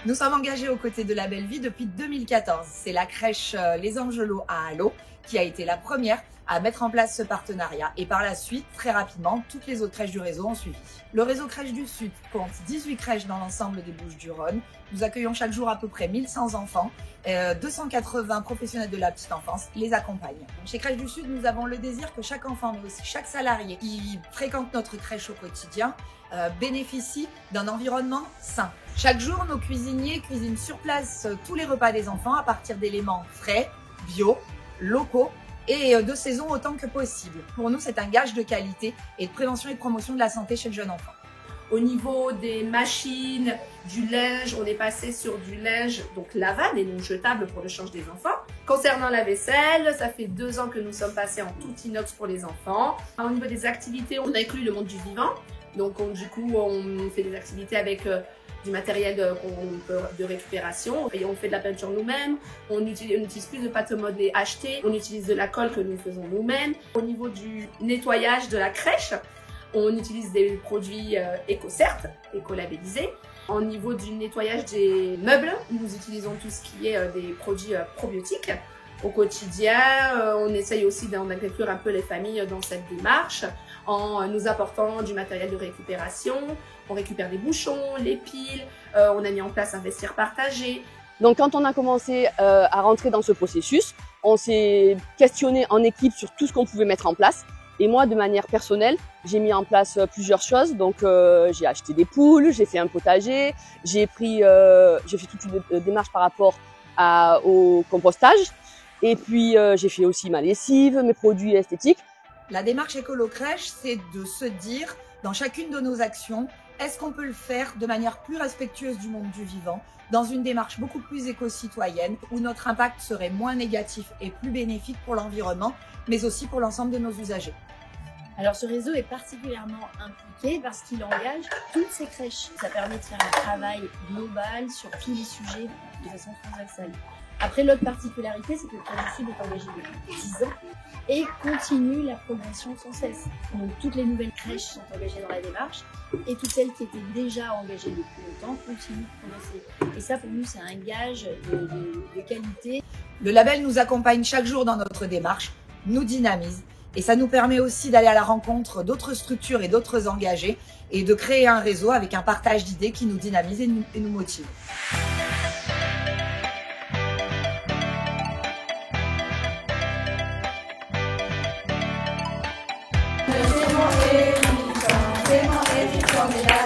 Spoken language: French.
Nous sommes engagés aux côtés de La Belle Vie depuis 2014. C'est la crèche Les Angelots à Allo qui a été la première à mettre en place ce partenariat. Et par la suite, très rapidement, toutes les autres crèches du réseau ont suivi. Le réseau Crèche du Sud compte 18 crèches dans l'ensemble des Bouches-du-Rhône. Nous accueillons chaque jour à peu près 1100 enfants. 280 professionnels de la petite enfance les accompagnent. Chez Crèche du Sud, nous avons le désir que chaque enfant, mais aussi chaque salarié qui fréquente notre crèche au quotidien, bénéficie d'un environnement sain. Chaque jour, nos cuisiniers cuisinent sur place tous les repas des enfants à partir d'éléments frais, bio, locaux et de saison autant que possible. Pour nous, c'est un gage de qualité et de prévention et de promotion de la santé chez le jeune enfant. Au niveau des machines, du linge, on est passé sur du linge donc lavable et non jetable pour le change des enfants. Concernant la vaisselle, ça fait 2 ans que nous sommes passés en tout inox pour les enfants. Au niveau des activités, on inclut le monde du vivant. Donc du coup, on fait des activités avec du matériel de récupération. Et on fait de la peinture nous-mêmes. On n'utilise plus de pâte modelée achetée. On utilise de la colle que nous faisons nous-mêmes. Au niveau du nettoyage de la crèche, on utilise des produits éco-cert, éco-labellisés. Au niveau du nettoyage des meubles, nous utilisons tout ce qui est des produits probiotiques. Au quotidien, on essaye aussi d'inclure un peu les familles dans cette démarche en nous apportant du matériel de récupération. On récupère des bouchons, les piles, on a mis en place un vestiaire partagé. Donc quand on a commencé à rentrer dans ce processus, on s'est questionné en équipe sur tout ce qu'on pouvait mettre en place. Et moi, de manière personnelle, j'ai mis en place plusieurs choses. Donc, j'ai acheté des poules, j'ai fait un potager, j'ai fait toute une démarche par rapport au compostage. Et puis, j'ai fait aussi ma lessive, mes produits esthétiques. La démarche écolo-crèche, c'est de se dire, dans chacune de nos actions, est-ce qu'on peut le faire de manière plus respectueuse du monde du vivant, dans une démarche beaucoup plus éco-citoyenne, où notre impact serait moins négatif et plus bénéfique pour l'environnement, mais aussi pour l'ensemble de nos usagers. Alors ce réseau est particulièrement impliqué parce qu'il engage toutes ces crèches. Ça permet de faire un travail global sur tous les sujets de façon transversale. Après, l'autre particularité, c'est que le Crèche du Sud est engagé depuis 10 ans et continue la progression sans cesse. Donc toutes les nouvelles crèches sont engagées dans la démarche et toutes celles qui étaient déjà engagées depuis longtemps continuent de progresser. Et ça, pour nous, c'est un gage de qualité. Le label nous accompagne chaque jour dans notre démarche, nous dynamise et ça nous permet aussi d'aller à la rencontre d'autres structures et d'autres engagés et de créer un réseau avec un partage d'idées qui nous dynamise et nous motive. C'est mon émission,